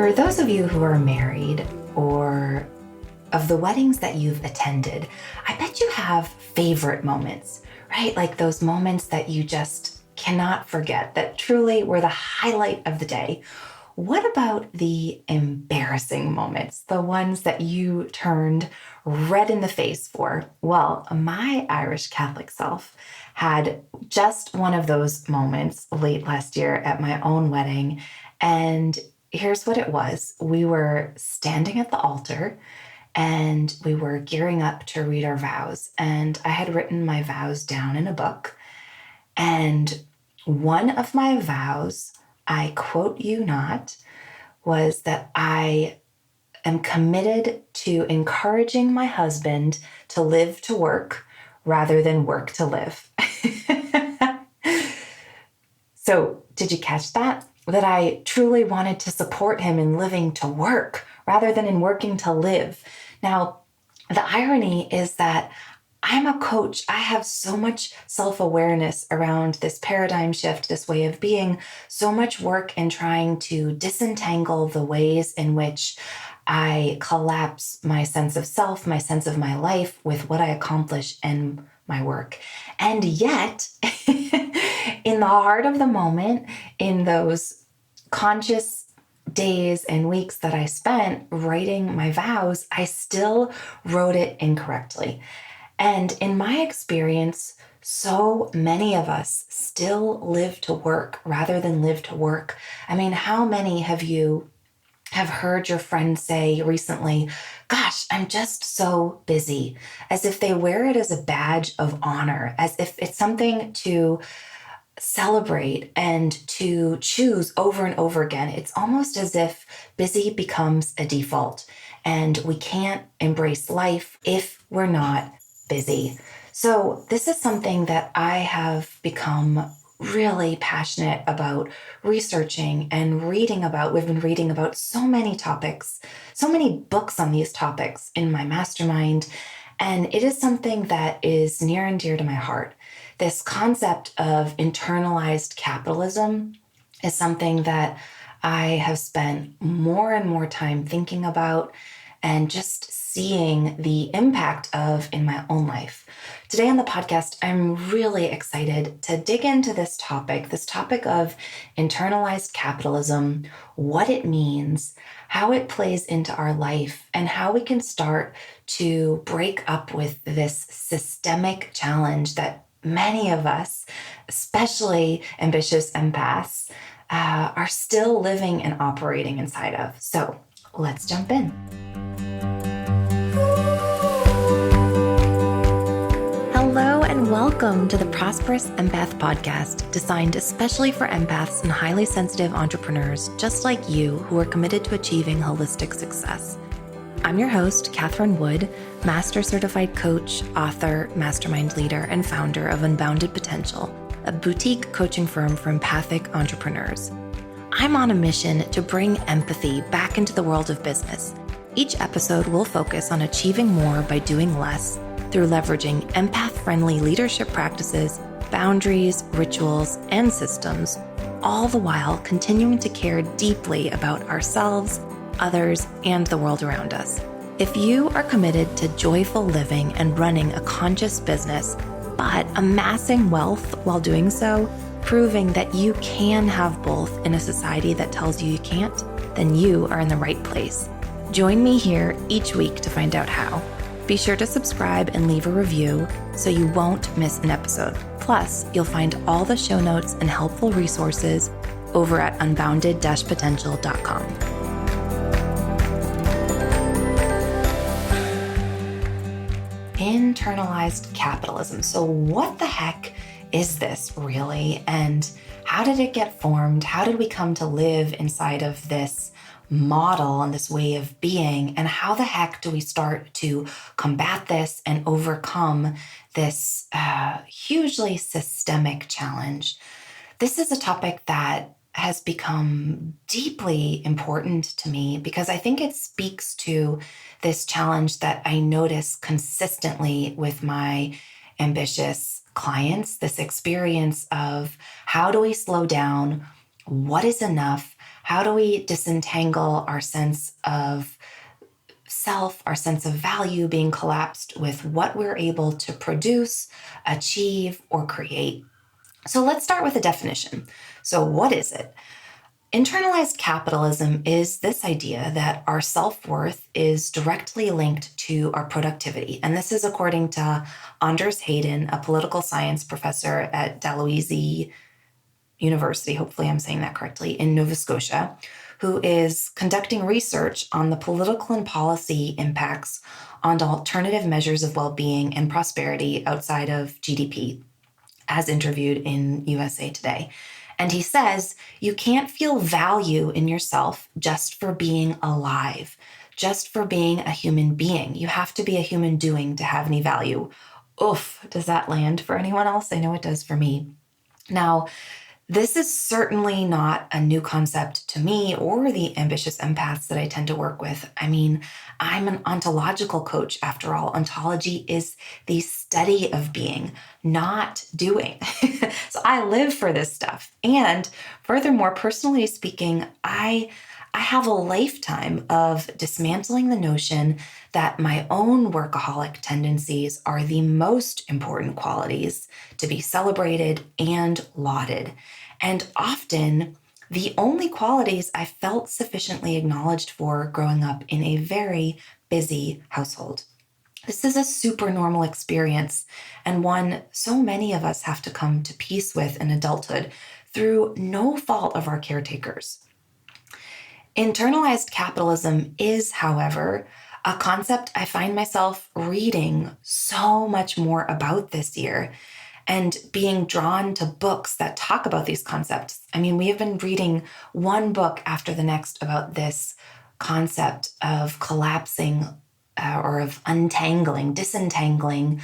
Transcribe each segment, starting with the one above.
For those of you who are married or of the weddings that you've attended, I bet you have favorite moments, right? Like those moments that you just cannot forget, that truly were the highlight of the day. What about the embarrassing moments, the ones that you turned red in the face for? Well, my Irish Catholic self had just one of those moments late last year at my own wedding. And here's what it was. We were standing at the altar and we were gearing up to read our vows. And I had written my vows down in a book. And one of my vows, I quote you not, was that I am committed to encouraging my husband to live to work rather than work to live. So did you catch that? That I truly wanted to support him in living to work rather than in working to live. Now, the irony is that I'm a coach. I have so much self-awareness around this paradigm shift, this way of being, so much work in trying to disentangle the ways in which I collapse my sense of self, my sense of my life with what I accomplish in my work. And yet, in the heart of the moment, in those conscious days and weeks that I spent writing my vows, I still wrote it incorrectly. And in my experience, so many of us still live to work rather than live to work. I mean, how many have you have heard your friend say recently, gosh, I'm just so busy, as if they wear it as a badge of honor, as if it's something to celebrate and to choose over and over again. It's almost as if busy becomes a default and we can't embrace life if we're not busy. So this is something that I have become really passionate about researching and reading about. We've been reading about so many topics, so many books on these topics in my mastermind. And it is something that is near and dear to my heart. This concept of internalized capitalism is something that I have spent more and more time thinking about and just seeing the impact of in my own life. Today on the podcast, I'm really excited to dig into this topic of internalized capitalism, what it means, how it plays into our life, and how we can start to break up with this systemic challenge that many of us, especially ambitious empaths, are still living and operating inside of. So let's jump in. Hello and welcome to the Prosperous Empath Podcast, designed especially for empaths and highly sensitive entrepreneurs just like you who are committed to achieving holistic success. I'm your host, Catherine Wood, Master Certified Coach, author, mastermind leader, and founder of Unbounded Potential, a boutique coaching firm for empathic entrepreneurs. I'm on a mission to bring empathy back into the world of business. Each episode will focus on achieving more by doing less through leveraging empath-friendly leadership practices, boundaries, rituals, and systems, all the while continuing to care deeply about ourselves, others, and the world around us. If you are committed to joyful living and running a conscious business, but amassing wealth while doing so, proving that you can have both in a society that tells you you can't, then you are in the right place. Join me here each week to find out how. Be sure to subscribe and leave a review so you won't miss an episode. Plus, you'll find all the show notes and helpful resources over at unbounded-potential.com. Internalized capitalism. So what the heck is this really? And how did it get formed? How did we come to live inside of this model and this way of being? And how the heck do we start to combat this and overcome this hugely systemic challenge? This is a topic that has become deeply important to me because I think it speaks to this challenge that I notice consistently with my ambitious clients, this experience of how do we slow down? What is enough? How do we disentangle our sense of self, our sense of value being collapsed with what we're able to produce, achieve, or create? So let's start with a definition. So what is it? Internalized capitalism is this idea that our self-worth is directly linked to our productivity. And this is according to Anders Hayden, a political science professor at Dalhousie University, hopefully I'm saying that correctly, in Nova Scotia, who is conducting research on the political and policy impacts on alternative measures of well-being and prosperity outside of GDP, as interviewed in USA Today. And he says, you can't feel value in yourself just for being alive, just for being a human being. You have to be a human doing to have any value. Oof, does that land for anyone else? I know it does for me. Now, this is certainly not a new concept to me or the ambitious empaths that I tend to work with. I mean, I'm an ontological coach after all. Ontology is the study of being, not doing. So I live for this stuff. And furthermore, personally speaking, I have a lifetime of dismantling the notion that my own workaholic tendencies are the most important qualities to be celebrated and lauded. And often, the only qualities I felt sufficiently acknowledged for growing up in a very busy household. This is a super normal experience and one so many of us have to come to peace with in adulthood through no fault of our caretakers. Internalized capitalism is, however, a concept I find myself reading so much more about this year and being drawn to books that talk about these concepts. I mean, we have been reading one book after the next about this concept of collapsing or of untangling, disentangling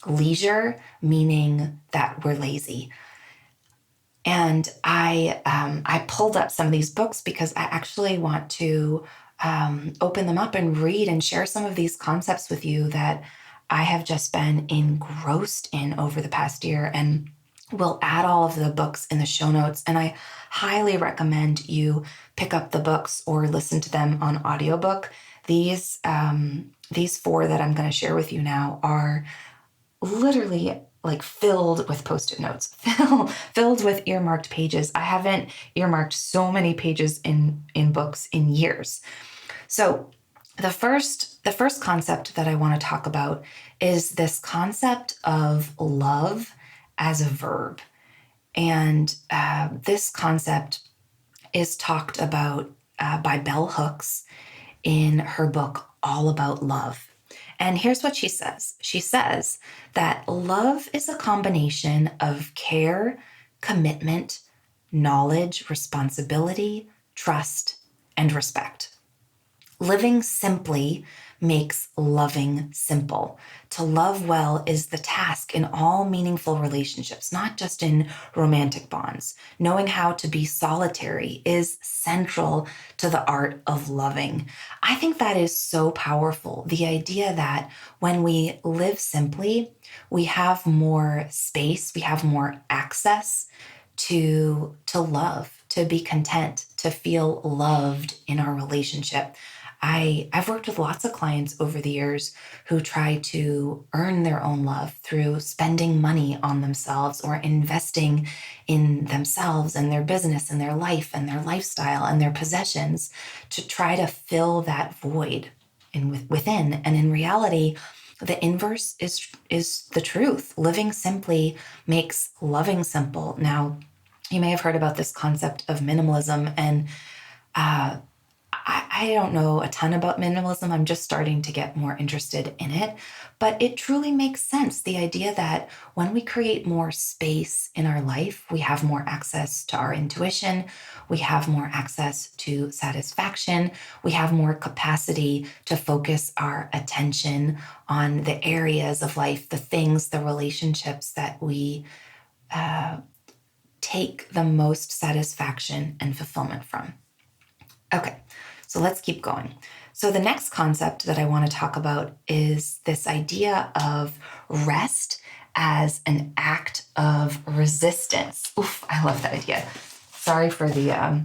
leisure, meaning that we're lazy. And I pulled up some of these books because I actually want to open them up and read and share some of these concepts with you that I have just been engrossed in over the past year. And we'll add all of the books in the show notes. And I highly recommend you pick up the books or listen to them on audiobook. These four that I'm going to share with you now are literally like filled with post-it notes, filled with earmarked pages. I haven't earmarked so many pages in books in years. So the first concept that I want to talk about is this concept of love as a verb. And this concept is talked about by Bell Hooks in her book, All About Love. And here's what she says. She says that love is a combination of care, commitment, knowledge, responsibility, trust, and respect. Living simply makes loving simple. To love well is the task in all meaningful relationships, not just in romantic bonds. Knowing how to be solitary is central to the art of loving. I think that is so powerful. The idea that when we live simply, we have more space, we have more access to love, to be content, to feel loved in our relationship. I've worked with lots of clients over the years who try to earn their own love through spending money on themselves or investing in themselves and their business and their life and their lifestyle and their possessions to try to fill that void within. And in reality, the inverse is the truth. Living simply makes loving simple. Now, you may have heard about this concept of minimalism, and I don't know a ton about minimalism. I'm just starting to get more interested in it, but it truly makes sense. The idea that when we create more space in our life, we have more access to our intuition, we have more access to satisfaction, we have more capacity to focus our attention on the areas of life, the things, the relationships that we take the most satisfaction and fulfillment from. Okay. So let's keep going. So the next concept that I want to talk about is this idea of rest as an act of resistance. Oof, I love that idea. Sorry for the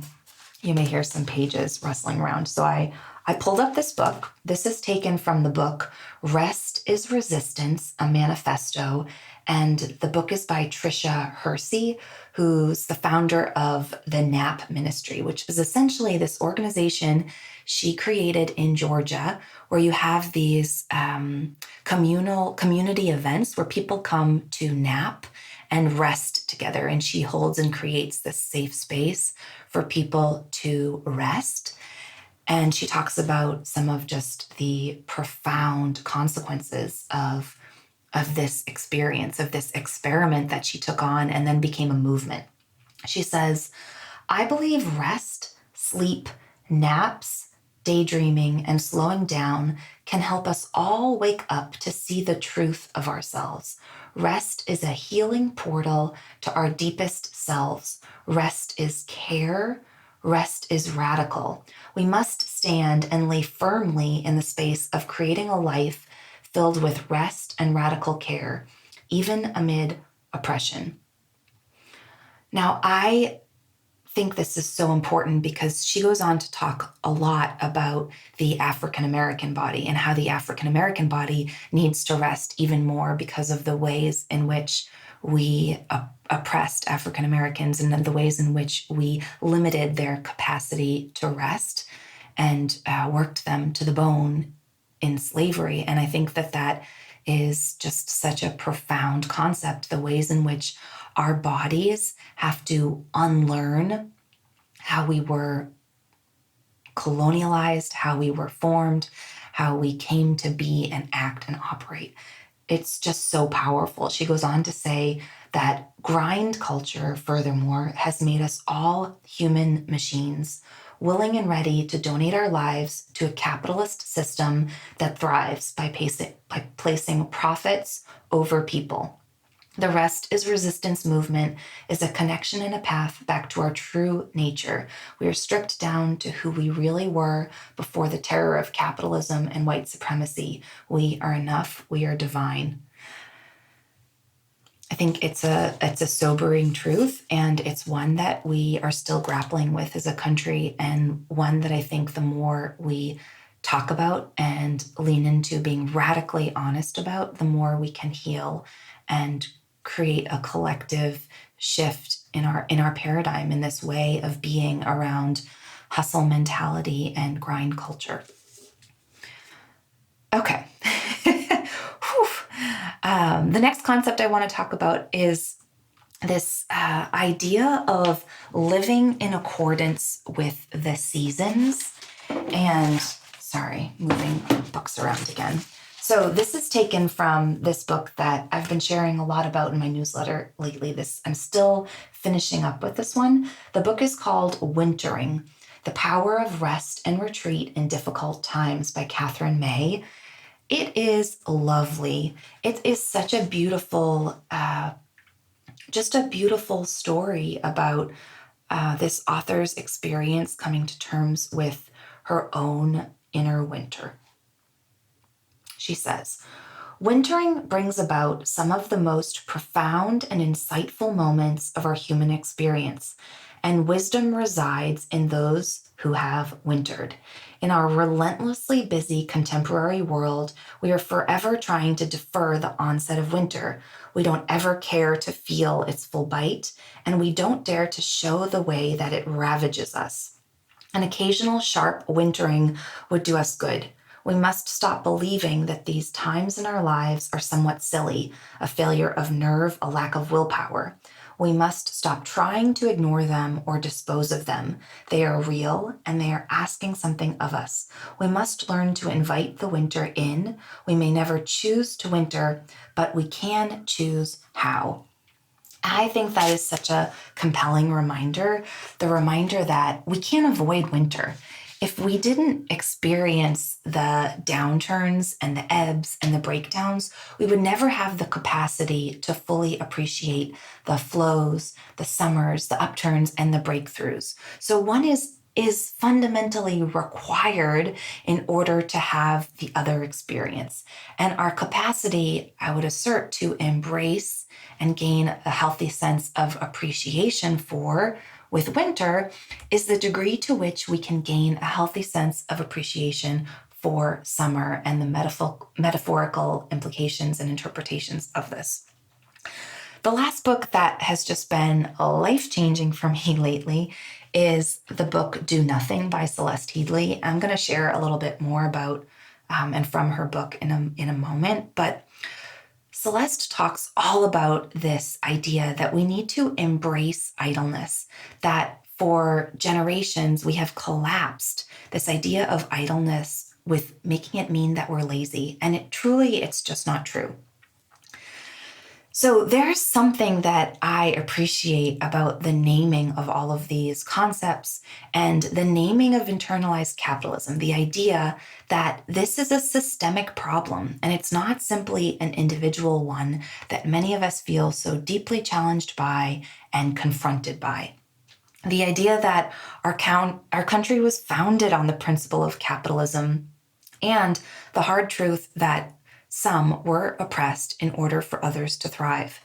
You may hear some pages rustling around. So I pulled up this book. This is taken from the book Rest is Resistance, a Manifesto. And the book is by Tricia Hersey, who's the founder of the NAP Ministry, which is essentially this organization she created in Georgia, where you have these community events where people come to nap and rest together. And she holds and creates this safe space for people to rest. And she talks about some of just the profound consequences of this experience, of this experiment that she took on and then became a movement. She says, I believe rest, sleep, naps, daydreaming, and slowing down can help us all wake up to see the truth of ourselves. Rest is a healing portal to our deepest selves. Rest is care. Rest is radical. We must stand and lay firmly in the space of creating a life filled with rest and radical care, even amid oppression. Now, I think this is so important because she goes on to talk a lot about the African American body and how the African American body needs to rest even more because of the ways in which we oppressed African Americans and the ways in which we limited their capacity to rest and worked them to the bone in slavery. And I think that is just such a profound concept, the ways in which our bodies have to unlearn how we were colonialized, how we were formed, how we came to be and act and operate. It's just so powerful. She goes on to say that grind culture, furthermore, has made us all human machines, willing and ready to donate our lives to a capitalist system that thrives by placing profits over people. The Rest is Resistance movement is a connection and a path back to our true nature. We are stripped down to who we really were before the terror of capitalism and white supremacy. We are enough. We are divine. I think it's a sobering truth, and it's one that we are still grappling with as a country, and one that I think the more we talk about and lean into being radically honest about, the more we can heal and create a collective shift in our paradigm, in this way of being around hustle mentality and grind culture. Okay. The next concept I want to talk about is this idea of living in accordance with the seasons. And sorry, moving books around again. So this is taken from this book that I've been sharing a lot about in my newsletter lately. I'm still finishing up with this one. The book is called Wintering: The Power of Rest and Retreat in Difficult Times by Catherine May. It is lovely. It is such a beautiful, just a beautiful story about this author's experience coming to terms with her own inner winter. She says, wintering brings about some of the most profound and insightful moments of our human experience, and wisdom resides in those who have wintered. In our relentlessly busy contemporary world, we are forever trying to defer the onset of winter. We don't ever care to feel its full bite, and we don't dare to show the way that it ravages us. An occasional sharp wintering would do us good. We must stop believing that these times in our lives are somewhat silly, a failure of nerve, a lack of willpower. We must stop trying to ignore them or dispose of them. They are real, and they are asking something of us. We must learn to invite the winter in. We may never choose to winter, but we can choose how. I think that is such a compelling reminder, the reminder that we can't avoid winter. If we didn't experience the downturns and the ebbs and the breakdowns, we would never have the capacity to fully appreciate the flows, the summers, the upturns, and the breakthroughs. So one is fundamentally required in order to have the other experience. And our capacity, I would assert, to embrace and gain a healthy sense of appreciation for with winter is the degree to which we can gain a healthy sense of appreciation for summer and the metaphorical implications and interpretations of this. The last book that has just been life-changing for me lately is the book Do Nothing by Celeste Headlee. I'm going to share a little bit more about and from her book in a moment, but Celeste talks all about this idea that we need to embrace idleness, that for generations we have collapsed this idea of idleness with making it mean that we're lazy. And it's just not true. So there's something that I appreciate about the naming of all of these concepts and the naming of internalized capitalism, the idea that this is a systemic problem and it's not simply an individual one that many of us feel so deeply challenged by and confronted by. The idea that our country was founded on the principle of capitalism and the hard truth that some were oppressed in order for others to thrive.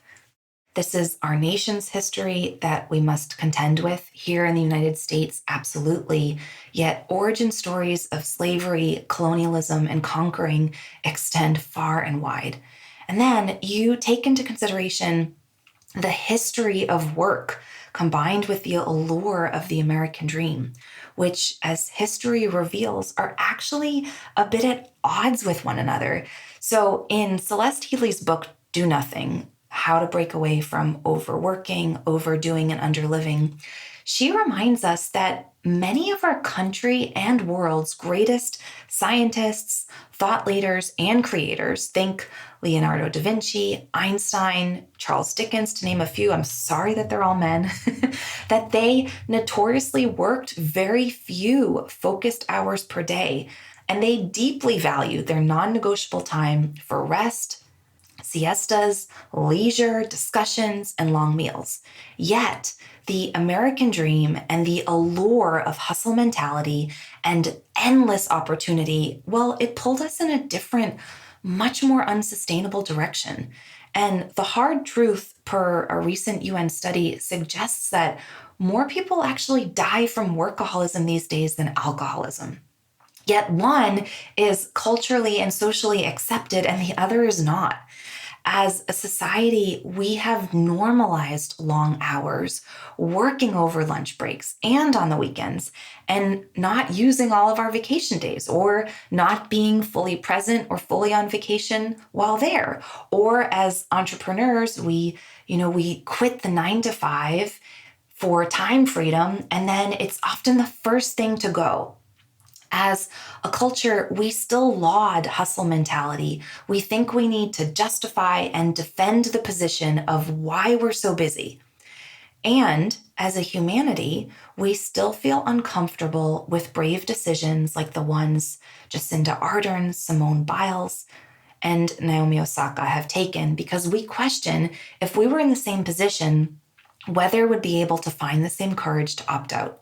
This is our nation's history that we must contend with here in the United States, absolutely. Yet origin stories of slavery, colonialism, and conquering extend far and wide. And then you take into consideration the history of work combined with the allure of the American dream, which, as history reveals, are actually a bit at odds with one another. So in Celeste Headlee's book, Do Nothing, How to Break Away from Overworking, Overdoing, and Underliving, she reminds us that many of our country and world's greatest scientists, thought leaders, and creators, think Leonardo da Vinci, Einstein, Charles Dickens, to name a few, I'm sorry that they're all men, that they notoriously worked very few focused hours per day, and they deeply valued their non-negotiable time for rest, siestas, leisure, discussions, and long meals. Yet, the American dream and the allure of hustle mentality and endless opportunity, well, it pulled us in a different, much more unsustainable direction. And the hard truth, per a recent UN study, suggests that more people actually die from workaholism these days than alcoholism. Yet one is culturally and socially accepted and the other is not. As a society, we have normalized long hours, working over lunch breaks and on the weekends, and not using all of our vacation days, or not being fully present or fully on vacation while there. Or as entrepreneurs, we quit the 9 to 5 for time freedom, and then it's often the first thing to go. As a culture, we still laud hustle mentality. We think we need to justify and defend the position of why we're so busy. And as a humanity, we still feel uncomfortable with brave decisions like the ones Jacinda Ardern, Simone Biles, and Naomi Osaka have taken, because we question if we were in the same position, whether we'd be able to find the same courage to opt out.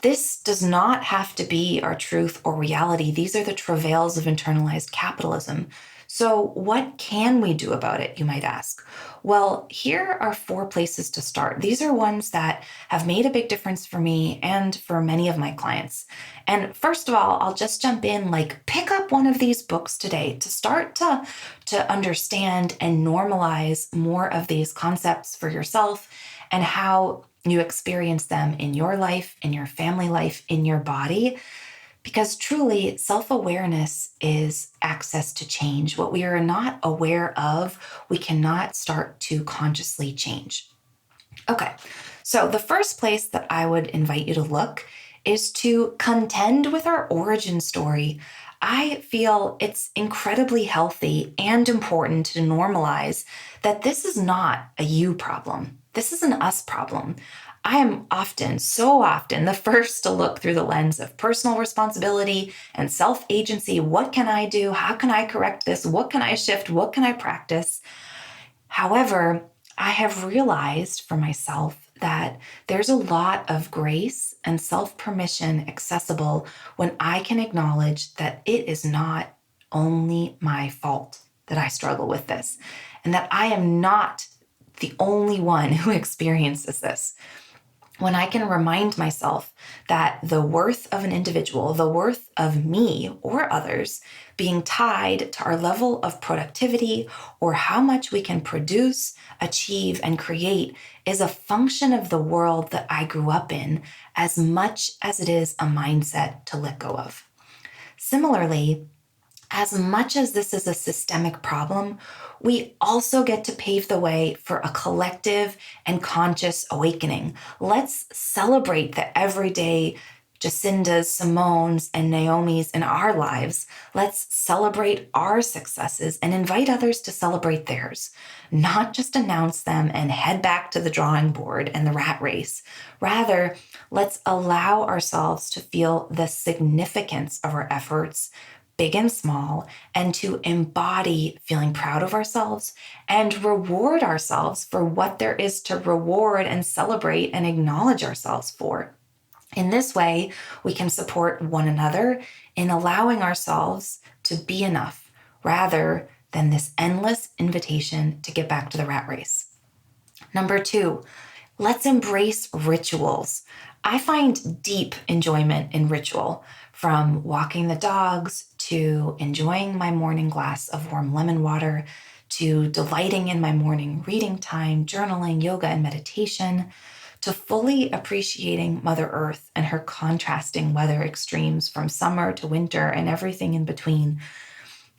This does not have to be our truth or reality. These are the travails of internalized capitalism. So what can we do about it, you might ask? Well, here are 4 places to start. These are ones that have made a big difference for me and for many of my clients. And first of all, I'll just jump in, pick up one of these books today to start to understand and normalize more of these concepts for yourself and how you experience them in your life, in your family life, in your body. Because truly, self-awareness is access to change. What we are not aware of, we cannot start to consciously change. Okay, so the first place that I would invite you to look is to contend with our origin story. I feel it's incredibly healthy and important to normalize that this is not a you problem. This is an us problem. I am so often, the first to look through the lens of personal responsibility and self-agency. What can I do? How can I correct this? What can I shift? What can I practice? However, I have realized for myself that there's a lot of grace and self-permission accessible when I can acknowledge that it is not only my fault that I struggle with this, and that I am not the only one who experiences this. when I can remind myself that the worth of an individual, the worth of me or others, being tied to our level of productivity or how much we can produce, achieve, and create is a function of the world that I grew up in as much as it is a mindset to let go of. Similarly, as much as this is a systemic problem, we also get to pave the way for a collective and conscious awakening. Let's celebrate the everyday Jacindas, Simones, and Naomis in our lives. Let's celebrate our successes and invite others to celebrate theirs, not just announce them and head back to the drawing board and the rat race. Rather, let's allow ourselves to feel the significance of our efforts, big and small, and to embody feeling proud of ourselves and reward ourselves for what there is to reward and celebrate and acknowledge ourselves for. In this way, we can support one another in allowing ourselves to be enough rather than this endless invitation to get back to the rat race. Number 2, let's embrace rituals. I find deep enjoyment in ritual, from walking the dogs to enjoying my morning glass of warm lemon water, to delighting in my morning reading time, journaling, yoga, and meditation, to fully appreciating Mother Earth and her contrasting weather extremes from summer to winter and everything in between.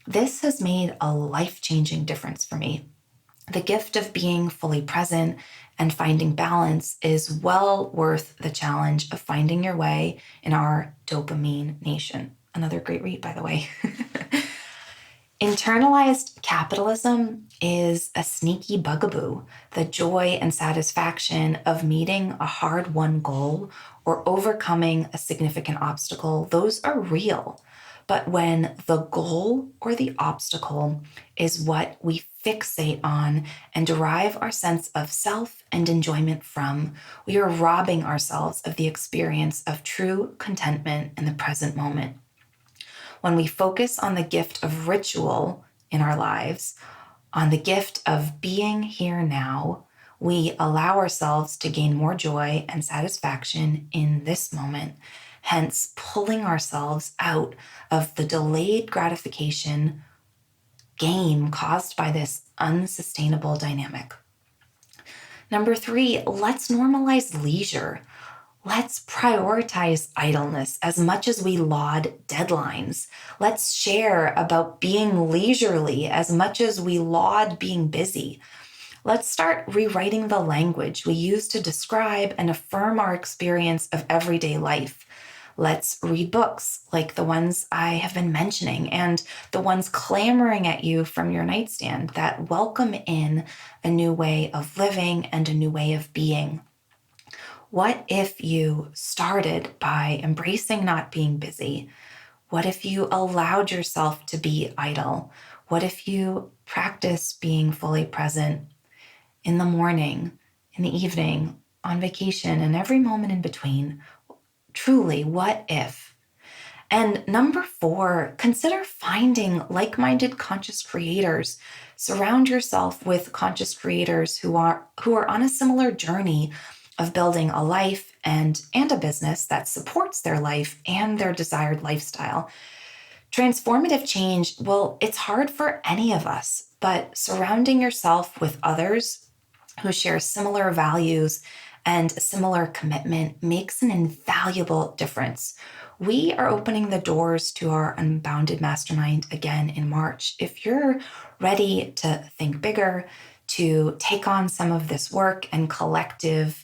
This has made a life-changing difference for me. The gift of being fully present and finding balance is well worth the challenge of finding your way in our dopamine nation. Another great read, by the way. Internalized capitalism is a sneaky bugaboo. The joy and satisfaction of meeting a hard-won goal or overcoming a significant obstacle, those are real. But when the goal or the obstacle is what we fixate on and derive our sense of self and enjoyment from, we are robbing ourselves of the experience of true contentment in the present moment. When we focus on the gift of ritual in our lives, on the gift of being here now, we allow ourselves to gain more joy and satisfaction in this moment, hence pulling ourselves out of the delayed gratification game caused by this unsustainable dynamic. Number 3, let's normalize leisure. Let's prioritize idleness as much as we laud deadlines. Let's share about being leisurely as much as we laud being busy. Let's start rewriting the language we use to describe and affirm our experience of everyday life. Let's read books like the ones I have been mentioning and the ones clamoring at you from your nightstand that welcome in a new way of living and a new way of being. What if you started by embracing not being busy? What if you allowed yourself to be idle? What if you practice being fully present in the morning, in the evening, on vacation, and every moment in between? Truly, what if? And number 4, consider finding like-minded conscious creators. Surround yourself with conscious creators who are on a similar journey of building a life and a business that supports their life and their desired lifestyle. Transformative change, well, it's hard for any of us, but surrounding yourself with others who share similar values and a similar commitment makes an invaluable difference. We are opening the doors to our Unbounded Mastermind again in March. If you're ready to think bigger, to take on some of this work and collective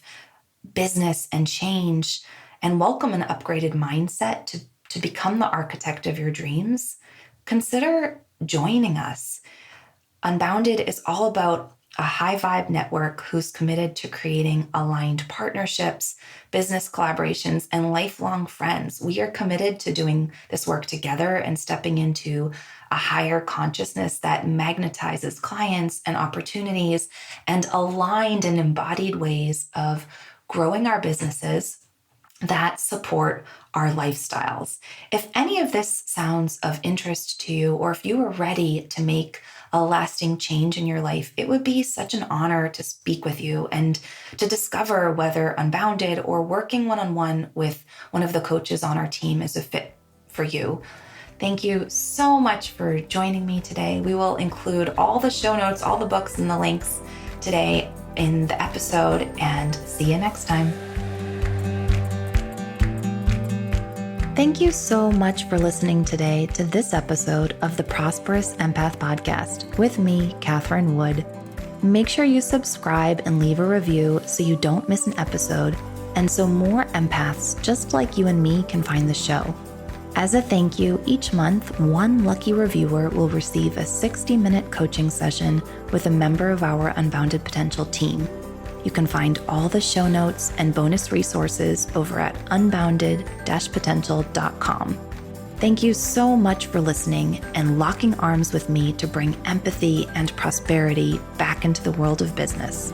business and change, and welcome an upgraded mindset to become the architect of your dreams, consider joining us. Unbounded is all about a high vibe network who's committed to creating aligned partnerships, business collaborations, and lifelong friends. We are committed to doing this work together and stepping into a higher consciousness that magnetizes clients and opportunities and aligned and embodied ways of growing our businesses, that support our lifestyles. If any of this sounds of interest to you, or if you are ready to make a lasting change in your life, it would be such an honor to speak with you and to discover whether Unbounded or working one-on-one with one of the coaches on our team is a fit for you. Thank you so much for joining me today. We will include all the show notes, all the books, and the links today in the episode, and see you next time. Thank you so much for listening today to this episode of the Prosperous Empath Podcast with me, Catherine Wood. Make sure you subscribe and leave a review so you don't miss an episode, and so more empaths just like you and me can find the show. As a thank you, each month, one lucky reviewer will receive a 60-minute coaching session with a member of our Unbounded Potential team. You can find all the show notes and bonus resources over at unbounded-potential.com. Thank you so much for listening and locking arms with me to bring empathy and prosperity back into the world of business.